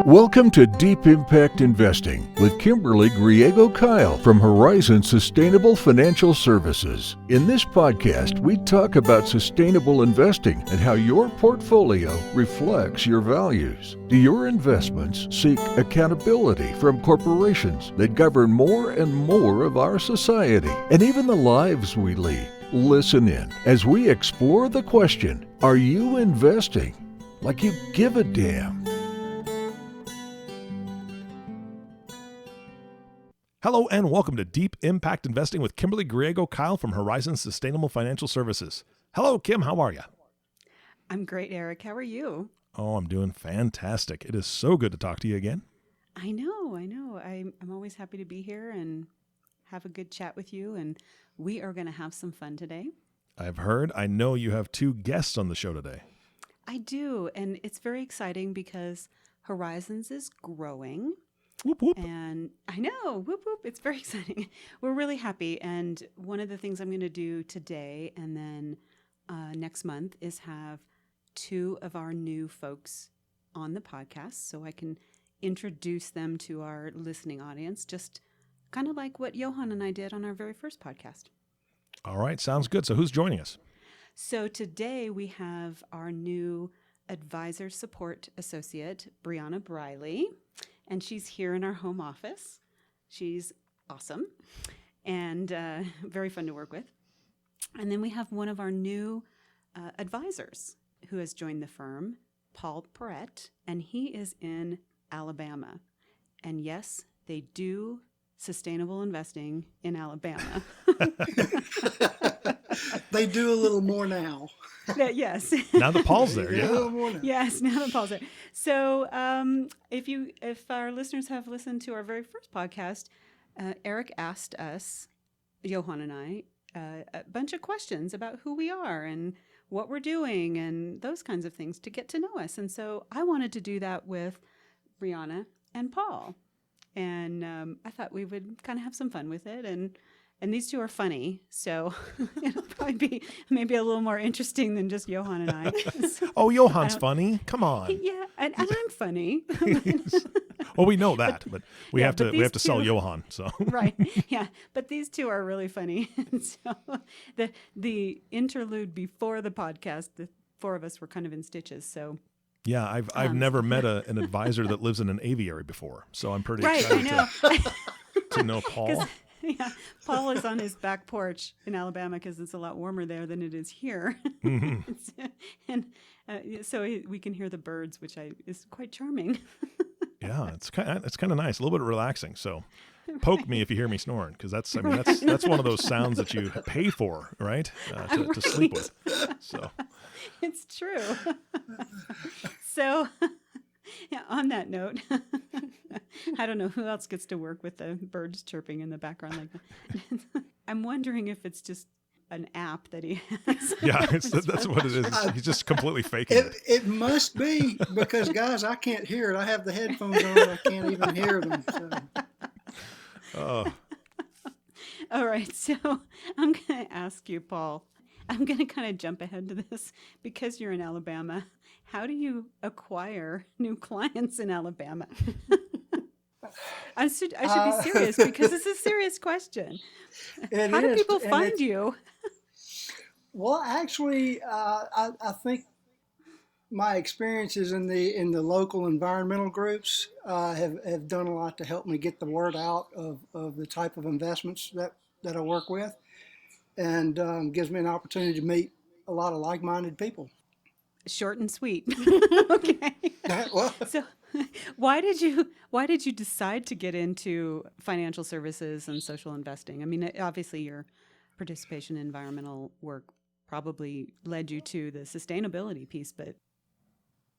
Welcome to Deep Impact Investing with Kimberly Griego-Kyle from Horizon Sustainable Financial Services. In this podcast, we talk about sustainable investing and how your portfolio reflects your values. Do your investments seek accountability from corporations that govern more and more of our society and even the lives we lead? Listen in as we explore the question, are you investing like you give a damn? Hello and welcome to Deep Impact Investing with Kimberly Griego-Kyle from Horizon Sustainable Financial Services. Hello, Kim. How are you? I'm great, Eric. How are you? Oh, I'm doing fantastic. It is so good to talk to you again. I know. I'm always happy to be here and have a good chat with you, and we are going to have some fun today. I've heard. I know you have two guests on the show today. I do, and it's very exciting because Horizons is growing. Whoop, whoop. And I know, whoop, whoop, it's very exciting. We're really happy. And one of the things I'm going to do today and then next month is have two of our new folks on the podcast so I can introduce them to our listening audience, just kind of like what Johan and I did on our very first podcast. All right. Sounds good. So who's joining us? So today we have our new advisor support associate, Bryanna Briley. And she's here in our home office. She's awesome and very fun to work with. And then we have one of our new advisors who has joined the firm, Paul Perret, and he is in Alabama. And yes, they do sustainable investing in Alabama. They do a little more now. Yes. Now that Paul's there, yeah. A little more now. Yes, now that Paul's there. So if our listeners have listened to our very first podcast, Eric asked us, Johan and I, a bunch of questions about who we are and what we're doing and those kinds of things to get to know us. And so I wanted to do that with Bryanna and Paul. And I thought we would kind of have some fun with it. And these two are funny, so it'll probably be maybe a little more interesting than just Johan and I. Oh, Johan's funny. Come on. Yeah, and I'm funny. Well, we know that, but we have to sell two, Johan. So right, yeah. But these two are really funny. And so the interlude before the podcast, the four of us were kind of in stitches. So yeah, I've never met an advisor that lives in an aviary before, so I'm pretty excited to know Paul. Yeah, Paul is on his back porch in Alabama because it's a lot warmer there than it is here. Mm-hmm. And so we can hear the birds, which is quite charming. Yeah, it's kind of nice, a little bit relaxing. So poke me if you hear me snoring, because that's one of those sounds that you pay for, right? To sleep with. So it's true. So yeah, on that note, I don't know who else gets to work with the birds chirping in the background like that. I'm wondering if it's just an app that he has. Yeah, that's what it is. He's just completely faking it. It must be, because, guys, I can't hear it. I have the headphones on. I can't even hear them. So. Oh. All right, so I'm going to ask you, Paul. I'm going to kind of jump ahead to this because you're in Alabama. How do you acquire new clients in Alabama? I should be serious because it's a serious question. How do people find you? Well, actually, I think my experiences in the local environmental groups have done a lot to help me get the word out of the type of investments that I work with, and gives me an opportunity to meet a lot of like-minded people. Short and sweet. Okay. Well, so why did you decide to get into financial services and social investing? I mean, obviously your participation in environmental work probably led you to the sustainability piece, but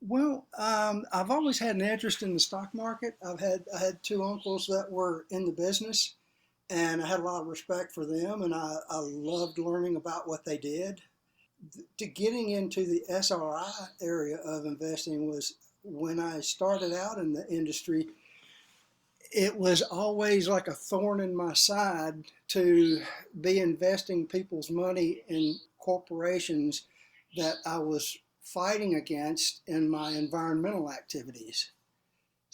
well, I've always had an interest in the stock market. I had two uncles that were in the business, and I had a lot of respect for them, and I loved learning about what they did. To getting into the SRI area of investing was when I started out in the industry. It was always like a thorn in my side to be investing people's money in corporations that I was fighting against in my environmental activities.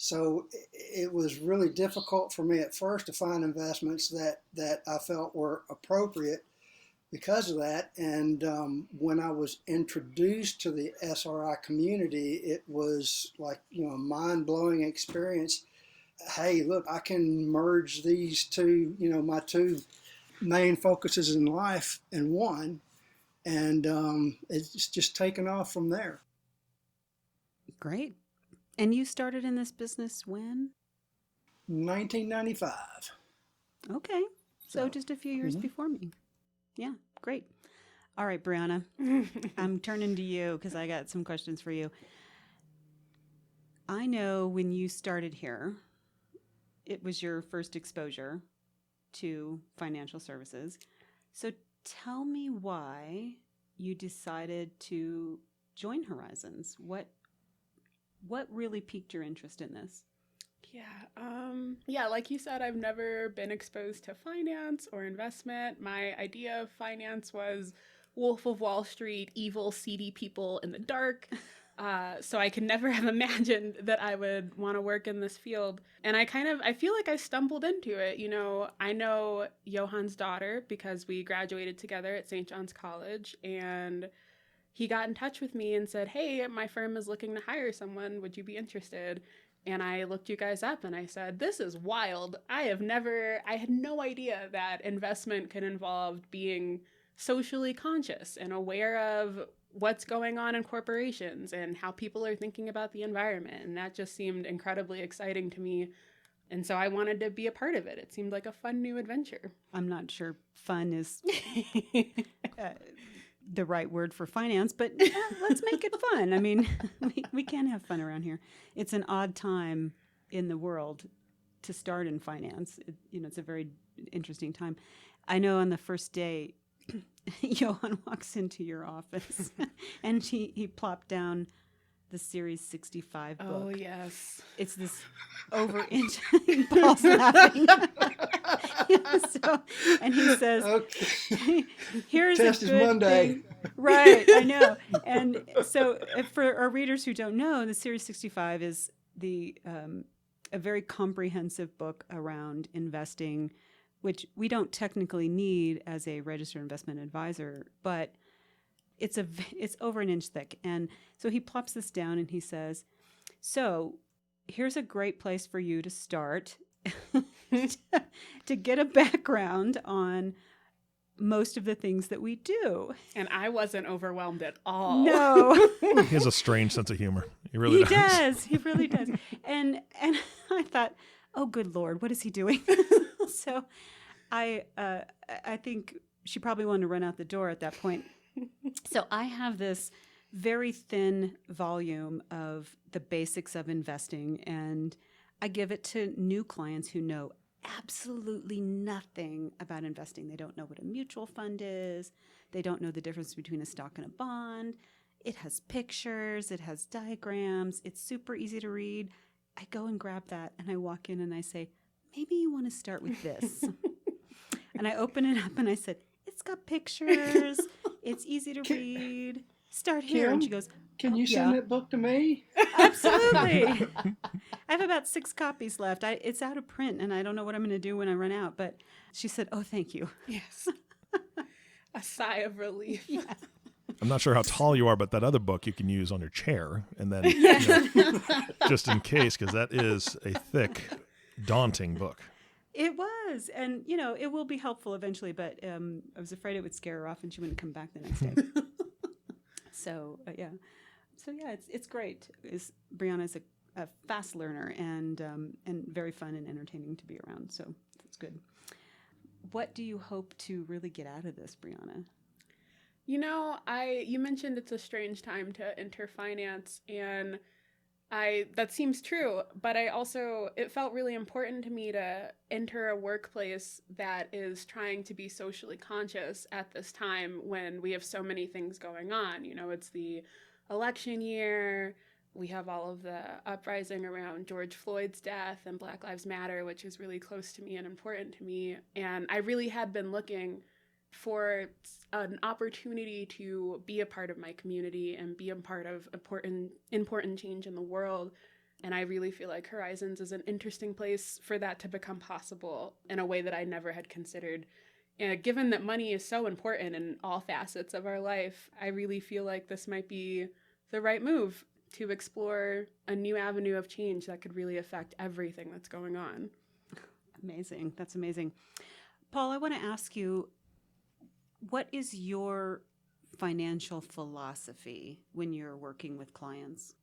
So it was really difficult for me at first to find investments that I felt were appropriate because of that. And when I was introduced to the SRI community, it was like, a mind-blowing experience. Hey, look, I can merge these two, my two main focuses in life in one. And it's just taken off from there. Great. And you started in this business when? 1995. Okay. So just a few years before me. Yeah, great. All right, Bryanna, I'm turning to you because I got some questions for you. I know when you started here, it was your first exposure to financial services. So tell me why you decided to join Horizons. What really piqued your interest in this? Yeah, like you said, I've never been exposed to finance or investment. My idea of finance was Wolf of Wall Street, evil, seedy people in the dark. So I could never have imagined that I would want to work in this field. And I feel like I stumbled into it. I know Johan's daughter because we graduated together at St. John's College, and he got in touch with me and said, hey, my firm is looking to hire someone. Would you be interested? And I looked you guys up and I said, this is wild. I had no idea that investment could involve being socially conscious and aware of what's going on in corporations and how people are thinking about the environment. And that just seemed incredibly exciting to me. And so I wanted to be a part of it. It seemed like a fun new adventure. I'm not sure fun is the right word for finance, but let's make it fun. I mean, we can have fun around here. It's an odd time in the world to start in finance. It's a very interesting time. I know on the first day, Johan walks into your office and he plopped down the Series 65 book. Oh, yes. It's this over-inch. Paul's laughing. And he says, okay. Here's Test a is good Monday. thing. Right, I know. And so for our readers who don't know, the Series 65 is a very comprehensive book around investing, which we don't technically need as a registered investment advisor, but it's over an inch thick. And so he plops this down and he says, so here's a great place for you to start to get a background on most of the things that we do. And I wasn't overwhelmed at all. No. He has a strange sense of humor. He really does. He really does. And I thought, oh, good Lord, what is he doing? So I think she probably wanted to run out the door at that point. So I have this very thin volume of the basics of investing, and I give it to new clients who know absolutely nothing about investing. They don't know what a mutual fund is. They don't know the difference between a stock and a bond. It has pictures. It has diagrams. It's super easy to read. I go and grab that, and I walk in and I say, maybe you want to start with this. And I open it up and I said, it's got pictures. It's easy to read. Start here. Kim, and she goes, can you send that book to me? absolutely. I have about 6 copies left. It's out of print, and I don't know what I'm going to do when I run out. But she said, oh, thank you. Yes. A sigh of relief. Yeah. I'm not sure how tall you are, but that other book you can use on your chair, and then just in case, because that is a thick, daunting book. It was. And, it will be helpful eventually, but I was afraid it would scare her off and she wouldn't come back the next day. So, yeah. So, yeah, it's great. Bryanna is a fast learner and very fun and entertaining to be around. So that's good. What do you hope to really get out of this, Bryanna? You mentioned it's a strange time to enter finance, and that seems true, but it felt really important to me to enter a workplace that is trying to be socially conscious at this time when we have so many things going on. It's the election year. We have all of the uprising around George Floyd's death and Black Lives Matter, which is really close to me and important to me. And I really had been looking for an opportunity to be a part of my community and be a part of important change in the world. And I really feel like Horizons is an interesting place for that to become possible in a way that I never had considered. Given that money is so important in all facets of our life, I really feel like this might be the right move to explore a new avenue of change that could really affect everything that's going on. Amazing. That's amazing. Paul, I want to ask you, what is your financial philosophy when you're working with clients?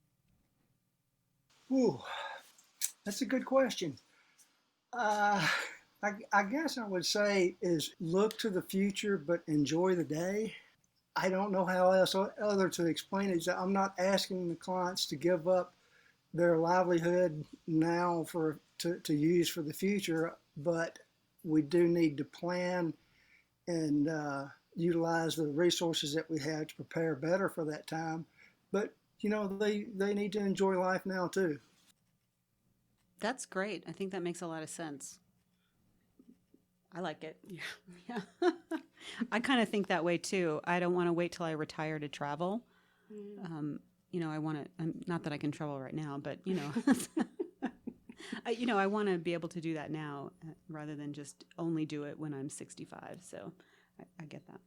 Ooh, that's a good question. I guess I would say is look to the future, but enjoy the day. I don't know how else other to explain it. I'm not asking the clients to give up their livelihood now to use for the future, but we do need to plan and utilize the resources that we have to prepare better for that time. But they need to enjoy life now too. That's great. I think that makes a lot of sense. I like it. Yeah. Yeah. I kind of think that way too. I don't want to wait till I retire to travel. I want to, not that I can travel right now, but I want to be able to do that now rather than just only do it when I'm 65. So I get that.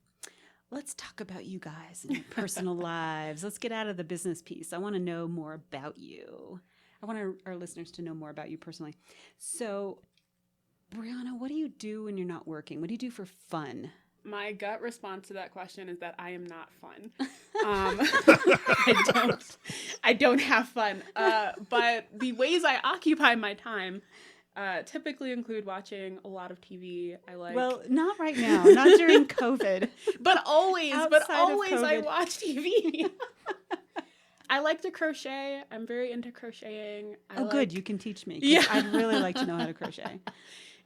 Let's talk about you guys and your personal lives. Let's get out of the business piece. I want to know more about you. I want our listeners to know more about you personally. So, Bryanna, what do you do when you're not working? What do you do for fun? My gut response to that question is that I am not fun. I don't have fun. But the ways I occupy my time typically include watching a lot of TV. Well, not right now, not during COVID. but always I COVID. watch TV. I like to crochet. I'm very into crocheting. Good. You can teach me. Yeah. I'd really like to know how to crochet.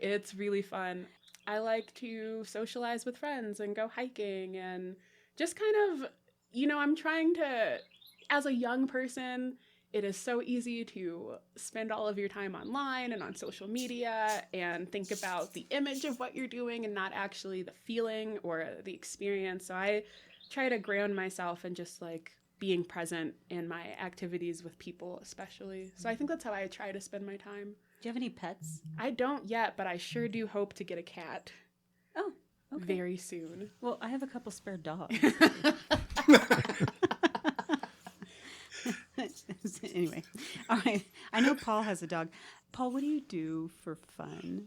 It's really fun. I like to socialize with friends and go hiking and just kind of, I'm trying to, as a young person, it is so easy to spend all of your time online and on social media and think about the image of what you're doing and not actually the feeling or the experience. So I try to ground myself in just like being present in my activities with people, especially. So I think that's how I try to spend my time. Do you have any pets? I don't yet, but I sure do hope to get a cat. Oh, okay. Very soon. Well, I have a couple spare dogs. Anyway, all right. I know Paul has a dog. Paul, what do you do for fun?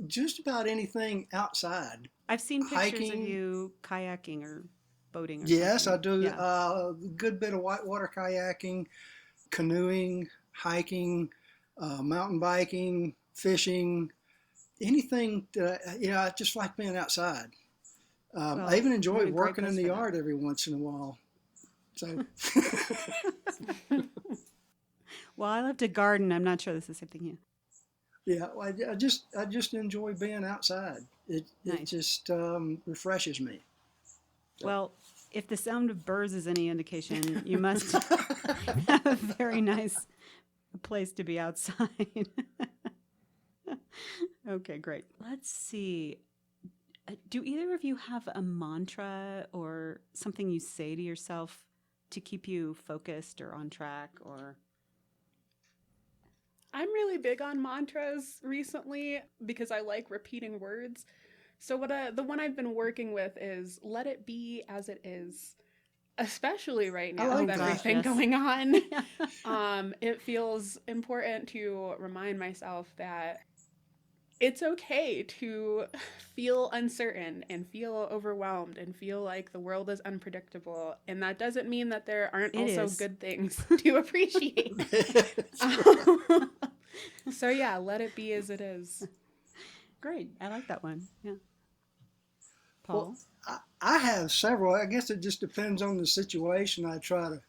Just about anything outside. I've seen pictures Hiking. of you kayaking or boating or Yes, something. I do. Yeah. A good bit of whitewater kayaking, canoeing, hiking, mountain biking, fishing, anything that I just like being outside. I even enjoy what a great working in place the for that. yard every once in a while. So, Well, I love to garden. I'm not sure this is the same thing. yeah, I just enjoy being outside. It Nice. just refreshes me. Well, if the sound of birds is any indication, you must have a very nice place to be outside. Okay, great. Let's see. Do either of you have a mantra or something you say to yourself to keep you focused or on track or... I'm really big on mantras recently because I like repeating words. So the one I've been working with is let it be as it is, especially right now like with that. everything Yes. going on. It feels important to remind myself that it's okay to feel uncertain and feel overwhelmed and feel like the world is unpredictable. And that doesn't mean that there aren't It also is. good things to appreciate. So yeah, let it be as it is. Great. I like that one. Yeah. Paul? Well, I have several. I guess it just depends on the situation. I try to,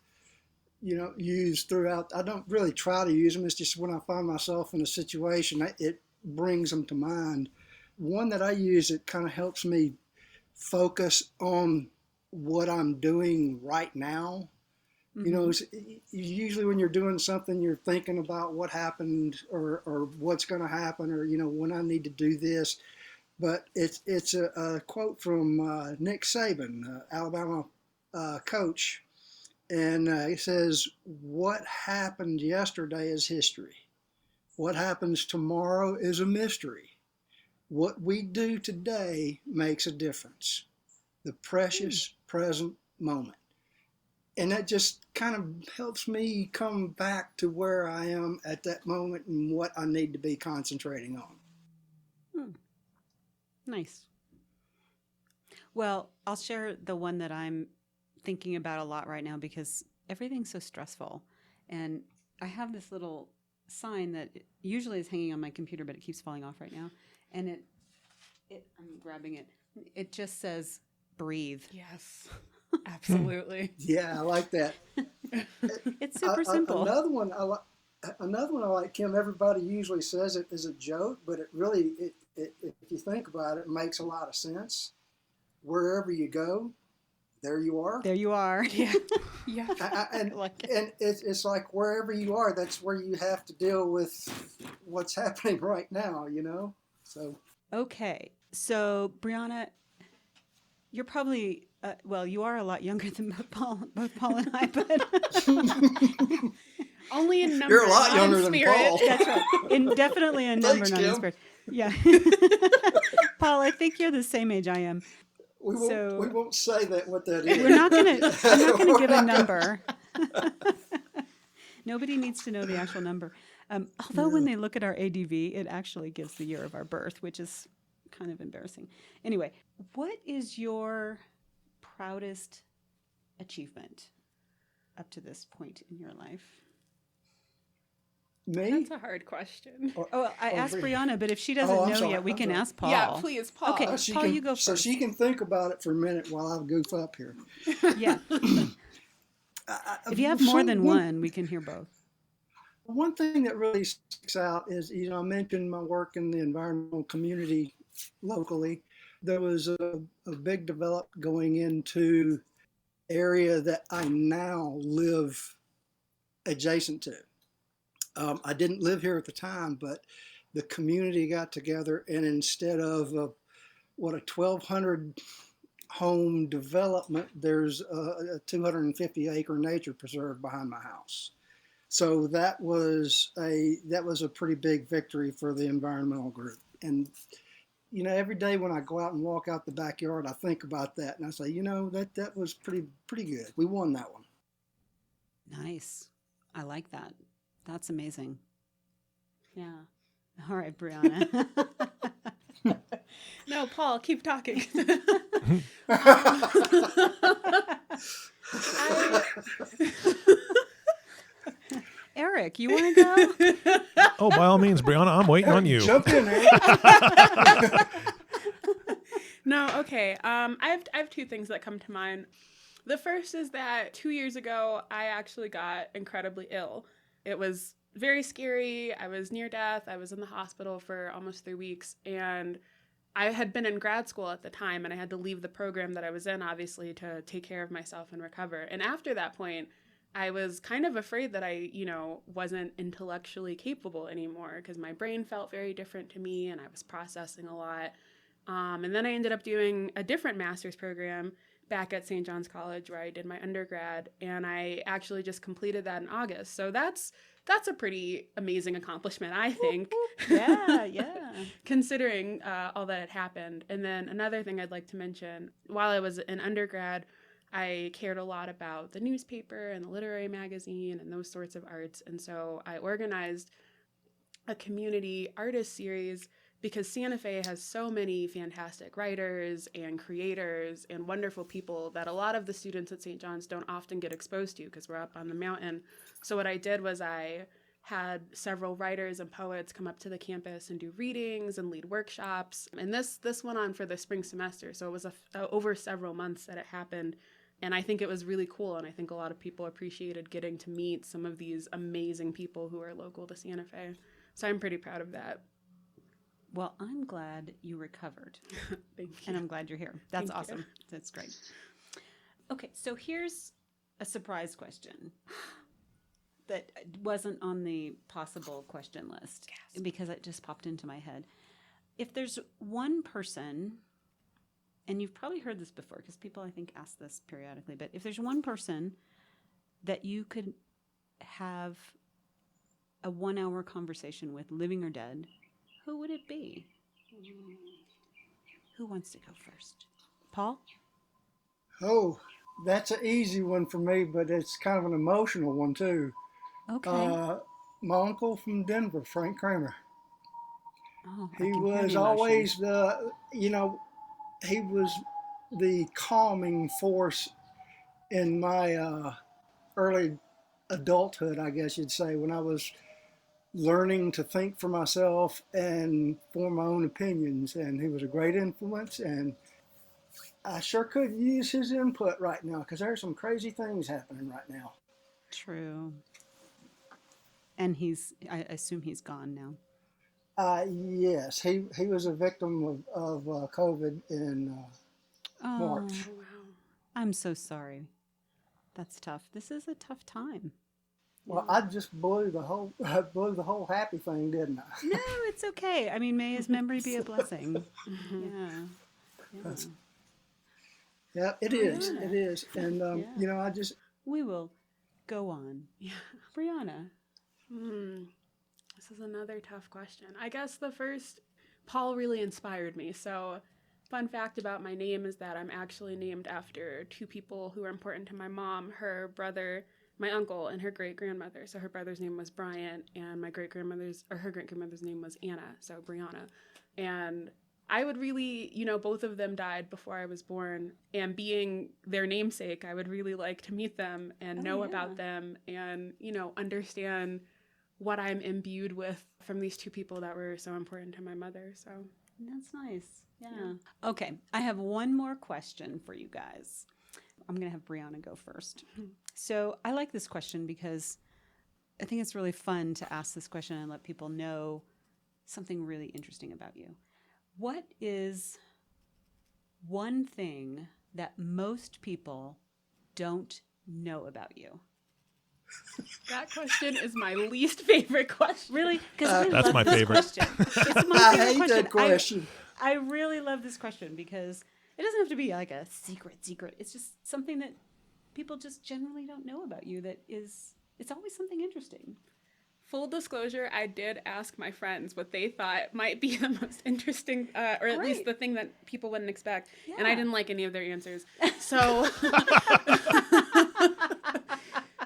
use throughout. I don't really try to use them. It's just when I find myself in a situation, it brings them to mind. One that I use, it kind of helps me focus on what I'm doing right now. Usually when you're doing something, you're thinking about what happened or what's going to happen or, when I need to do this. But it's a quote from Nick Saban, Alabama coach. And it says, what happened yesterday is history. What happens tomorrow is a mystery. What we do today makes a difference. The precious present moment. And that just kind of helps me come back to where I am at that moment and what I need to be concentrating on. Nice. Well, I'll share the one that I'm thinking about a lot right now because everything's so stressful. And I have this little sign that usually is hanging on my computer, but it keeps falling off right now. And I'm grabbing it. It just says, breathe. Yes, absolutely. Yeah, I like that. It's super simple. Another one I like, Kim, everybody usually says it as a joke, but it really, if you think about it, it makes a lot of sense. Wherever you go, there you are. There you are. Yeah. Yeah. And it's like wherever you are, that's where you have to deal with what's happening right now, So. Okay. So, Bryanna, you're probably, you are a lot younger than both Paul and I, but only in number. You're a lot not younger in than spirit. Paul. that's right. Definitely in number, Thanks, not in Kim. spirit. Yeah. Paul, I think you're the same age I am. We won't say what that is. I'm not gonna give a number. Nobody needs to know the actual number. Although when they look at our ADV, it actually gives the year of our birth, which is kind of embarrassing. Anyway, what is your proudest achievement up to this point in your life? Me? That's a hard question. I asked really? Bryanna, but if she doesn't I'm know sorry, yet, we I'm can sorry. ask Paul. Yeah, please, Paul. Okay. Paul, you go So first. she can think about it for a minute while I goof up here. Yeah. If you have more than one, we can hear both. One thing that really sticks out is, I mentioned my work in the environmental community locally. There was a big development going into area that I now live adjacent to. I didn't live here at the time, but the community got together, and instead of a 1,200 home development, there's a 250 acre nature preserve behind my house. So that was a pretty big victory for the environmental group. And every day when I go out and walk out the backyard, I think about that, and I say, that was pretty good. We won that one. Nice. I like that. That's amazing. Yeah. All right, Bryanna. No, Paul, keep talking. Eric, you want to go? Oh, by all means, Bryanna, I'm waiting on you. Jump in there. No, okay. I have two things that come to mind. The first is that 2 years ago, I actually got incredibly ill. It was very scary. I was near death. I was in the hospital for almost 3 weeks, and I had been in grad school at the time, and I had to leave the program that I was in, obviously, to take care of myself and recover. And after that point, I was kind of afraid that I, wasn't intellectually capable anymore because my brain felt very different to me, and I was processing a lot. And then I ended up doing a different master's program back at St. John's College where I did my undergrad, and I actually just completed that in August. So that's a pretty amazing accomplishment, I think. Yeah. Considering all that had happened. And then another thing I'd like to mention, while I was an undergrad, I cared a lot about the newspaper and the literary magazine and those sorts of arts. And so I organized a community artist series because Santa Fe has so many fantastic writers and creators and wonderful people that a lot of the students at St. John's don't often get exposed to because we're up on the mountain. So what I did was I had several writers and poets come up to the campus and do readings and lead workshops. And this went on for the spring semester. So it was over several months that it happened. And I think it was really cool. And I think a lot of people appreciated getting to meet some of these amazing people who are local to Santa Fe. So I'm pretty proud of that. Well, I'm glad you recovered. Thank you. And I'm glad you're here. That's Thank awesome. you. That's great. Okay, so here's a surprise question that wasn't on the possible question list because it just popped into my head. If there's one person, and you've probably heard this before because people, I think, ask this periodically, but if there's one person that you could have a 1-hour conversation with, living or dead, who would it be? Who wants to go first? Paul? Oh, that's an easy one for me, but it's kind of an emotional one too. Okay. My uncle from Denver, Frank Kramer. Oh, I He can hear was the always emotion. he was the calming force in my early adulthood, I guess you'd say, when I was learning to think for myself and form my own opinions. And he was a great influence, and I sure could use his input right now because there's some crazy things happening right now. True. And I assume he's gone now. Yes, he was a victim of COVID in Oh, March. Wow. I'm so sorry. That's tough. This is a tough time. Well, I just blew the whole happy thing, didn't I? No, it's okay. I mean, may his memory be a blessing. Yeah. Yeah. Yeah, it is. It is. And Yeah. I just We will go on. Yeah. Bryanna. This is another tough question. I guess Paul really inspired me. So, fun fact about my name is that I'm actually named after two people who are important to my mom, her brother, my uncle, and her great-grandmother. So her brother's name was Brian, and her great-grandmother's name was Anna, so Bryanna. And I would really, both of them died before I was born, and being their namesake, I would really like to meet them and know about them and, understand what I'm imbued with from these two people that were so important to my mother. So That's nice. Yeah. Okay. I have one more question for you guys. I'm going to have Bryanna go first. So I like this question because I think it's really fun to ask this question and let people know something really interesting about you. What is one thing that most people don't know about you? that question is my least favorite question. Really? Because That's my favorite. It's my I favorite hate that question. I really love this question because it doesn't have to be like a secret. It's just something that people just generally don't know about you it's always something interesting. Full disclosure, I did ask my friends what they thought might be the most interesting, or at least the thing that people wouldn't expect. Yeah. And I didn't like any of their answers. So,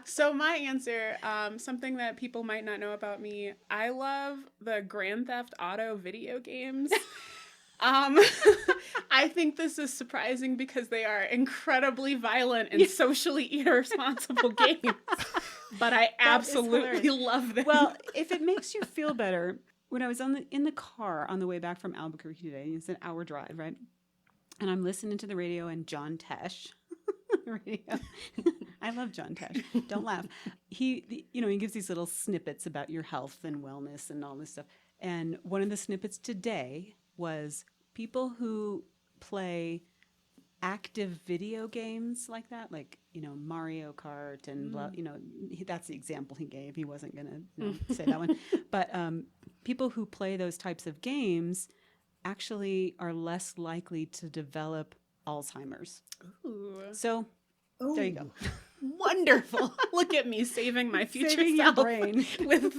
so my answer, something that people might not know about me, I love the Grand Theft Auto video games. I think this is surprising because they are incredibly violent and socially irresponsible games. But I absolutely love them. Well, if it makes you feel better, when I was in the car on the way back from Albuquerque today, it's an hour drive, right? And I'm listening to the radio and John Tesh. Radio. I love John Tesh. Don't laugh. He gives these little snippets about your health and wellness and all this stuff. And one of the snippets today was people who play active video games like that, like, Mario Kart and blah, that's the example he gave. He wasn't going to say that one. But people who play those types of games actually are less likely to develop Alzheimer's. Ooh. So there you go. Wonderful. Look at me saving my future Saving your self brain. with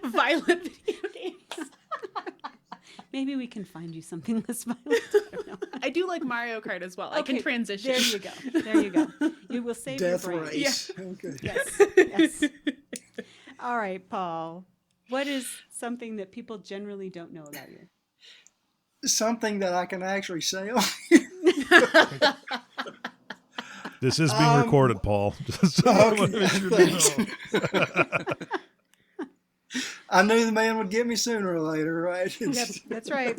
violent video games. Maybe we can find you something less violent. I don't know. I do like Mario Kart as well. I can transition. There you go. You will save Death your brain. race. Yeah. Okay. Yes. All right, Paul. What is something that people generally don't know about you? Something that I can actually say on. This is being recorded, Paul. Just Okay, thanks. I knew the man would get me sooner or later, right? Yep, that's right.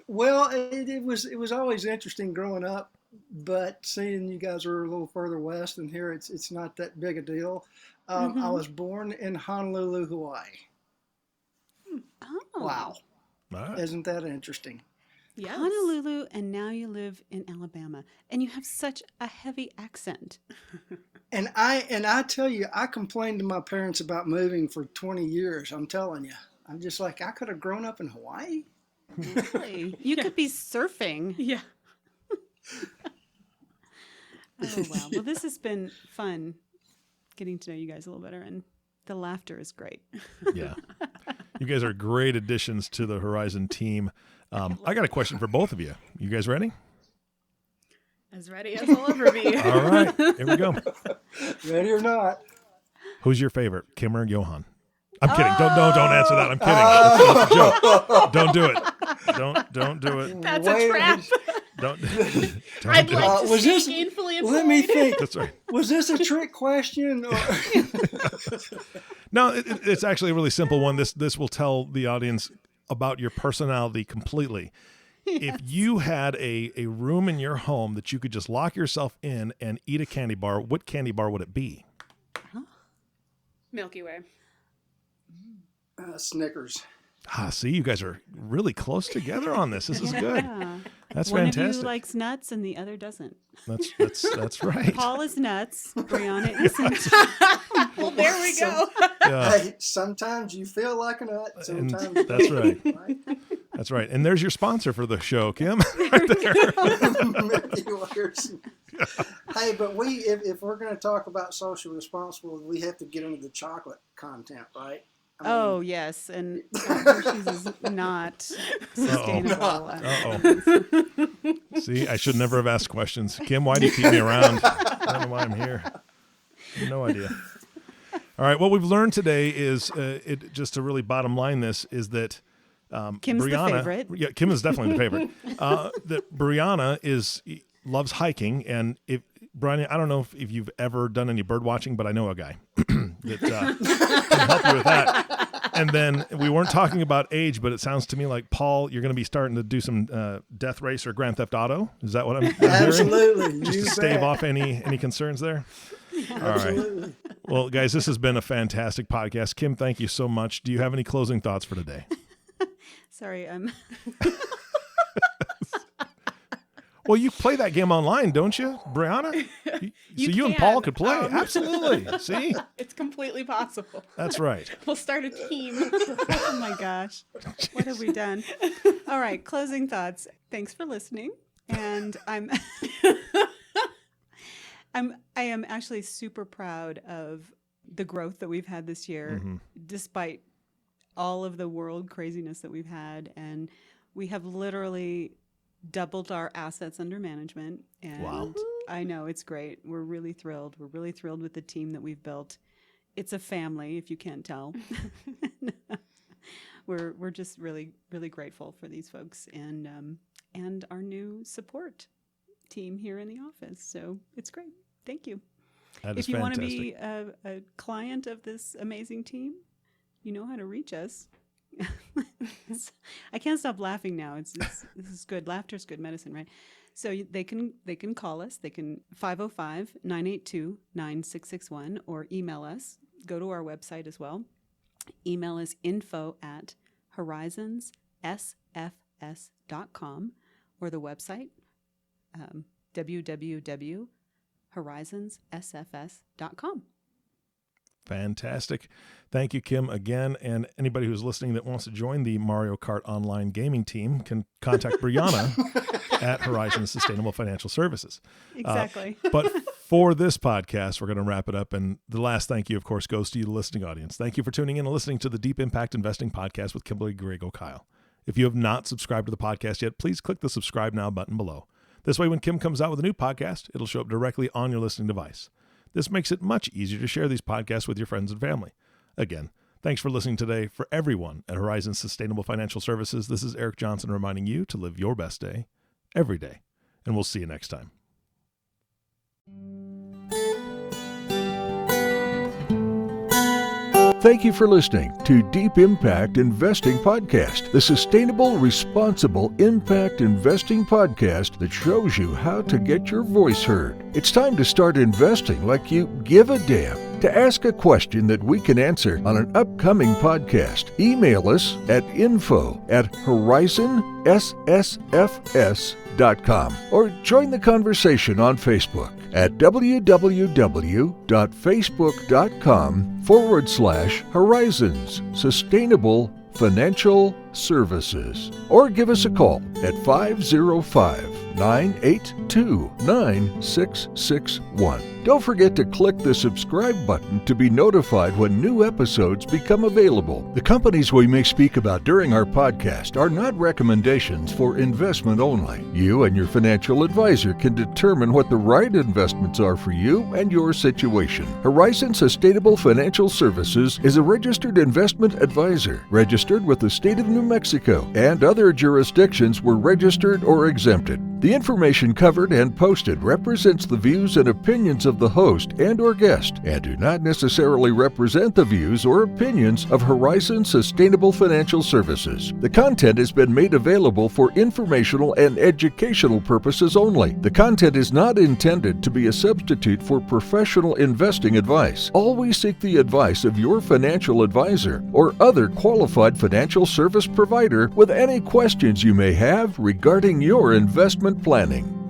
Well, it was always interesting growing up, but seeing you guys are a little further west, and here it's not that big a deal. I was born in Honolulu, Hawaii. Oh. Wow, Right. isn't that interesting? Yes. Honolulu, and now you live in Alabama, and you have such a heavy accent. And I tell you, I complained to my parents about moving for 20 years. I'm telling you, I'm just like, I could have grown up in Hawaii. Really? You could be surfing. Yeah. Oh, wow. Well, this has been fun. getting to know you guys a little better, and the laughter is great. Yeah. You guys are great additions to the Horizon team. I got a question for both of you. You guys ready? As ready as I'll ever be. All right, here we go. Ready or not? Who's your favorite, Kim or Johan? I'm kidding. Don't answer that. I'm kidding. That's a joke. Don't do it. Don't do it. That's Wait a trap. Don't I'd do like it. to was stay this- gainfully employed. Let me think. That's right. Was this a trick question? Or No, it's actually a really simple one. This will tell the audience about your personality completely. If you had a room in your home that you could just lock yourself in and eat a candy bar, what candy bar would it be? Milky Way. Snickers. See, you guys are really close together on this. This is good. Yeah. That's One of fantastic. you likes nuts and the other doesn't. That's right. Paul is nuts. Bryanna isn't. Well, there we go. Yeah, Hey, sometimes you feel like a nut. and Sometimes you that's don't, right. That's right. And there's your sponsor for the show, Kim. Milky Ways. Hey, but if we're going to talk about social responsibility, we have to get into the chocolate content, right? I mean, Oh, yes. And Hershey's is not sustainable. Uh-oh. See, I should never have asked questions. Kim, why do you keep me around? I don't know why I'm here. No idea. All right, what we've learned today is, just to really bottom line this, is that Kim's the Bryanna, favorite. Yeah, Kim is definitely the favorite. That Bryanna loves hiking, and Bryanna, I don't know if you've ever done any bird watching, but I know a guy that can help you with that. And then we weren't talking about age, but it sounds to me like, Paul, you're going to be starting to do some Death Race or Grand Theft Auto. Is that what I'm hearing? Absolutely. Just You to stave bet. off any concerns there? All right. Absolutely. Well, guys, this has been a fantastic podcast. Kim, thank you so much. Do you have any closing thoughts for today? Sorry, Well, you play that game online, don't you, Bryanna? You and Paul could play. Absolutely. See? It's completely possible. That's right. We'll start a team. oh my gosh. What have we done? All right, closing thoughts. Thanks for listening. And I am actually super proud of the growth that we've had this year, despite all of the world craziness that we've had. And we have literally doubled our assets under management. And Wow. I know, it's great. We're really thrilled. We're really thrilled with the team that we've built. It's a family, if you can't tell. We're just really, really grateful for these folks and our new support team here in the office. So it's great. Thank you. That is If you want to fantastic. be a client of this amazing team, you know how to reach us. I can't stop laughing now. This is good. Laughter is good medicine, right? So they can call us. They can 505-982-9661 or email us. Go to our website as well. Email is info@horizonssfs.com or the website www.horizonssfs.com. Fantastic. Thank you, Kim, again. And anybody who's listening that wants to join the Mario Kart online gaming team can contact Bryanna at Horizon Sustainable Financial Services. Exactly. But for this podcast, we're going to wrap it up. And the last thank you, of course, goes to you, the listening audience. Thank you for tuning in and listening to the Deep Impact Investing Podcast with Kimberly Griego-Kyle. If you have not subscribed to the podcast yet, please click the subscribe now button below. This way, when Kim comes out with a new podcast, it'll show up directly on your listening device. This makes it much easier to share these podcasts with your friends and family. Again, thanks for listening today. For everyone at Horizon Sustainable Financial Services, this is Eric Johnson reminding you to live your best day every day. And we'll see you next time. Thank you for listening to Deep Impact Investing Podcast, the sustainable, responsible impact investing podcast that shows you how to get your voice heard. It's time to start investing like you give a damn. To ask a question that we can answer on an upcoming podcast, email us at info@horizonssfs.com or join the conversation on Facebook at www.facebook.com/Horizons Sustainable Financial Services, or give us a call at 505 888-982-9661. Don't forget to click the subscribe button to be notified when new episodes become available. The companies we may speak about during our podcast are not recommendations for investment only. You and your financial advisor can determine what the right investments are for you and your situation. Horizon Sustainable Financial Services is a registered investment advisor, registered with the state of New Mexico and other jurisdictions were registered or exempted. The information covered and posted represents the views and opinions of the host and or guest and do not necessarily represent the views or opinions of Horizon Sustainable Financial Services. The content has been made available for informational and educational purposes only. The content is not intended to be a substitute for professional investing advice. Always seek the advice of your financial advisor or other qualified financial service provider with any questions you may have regarding your investment planning.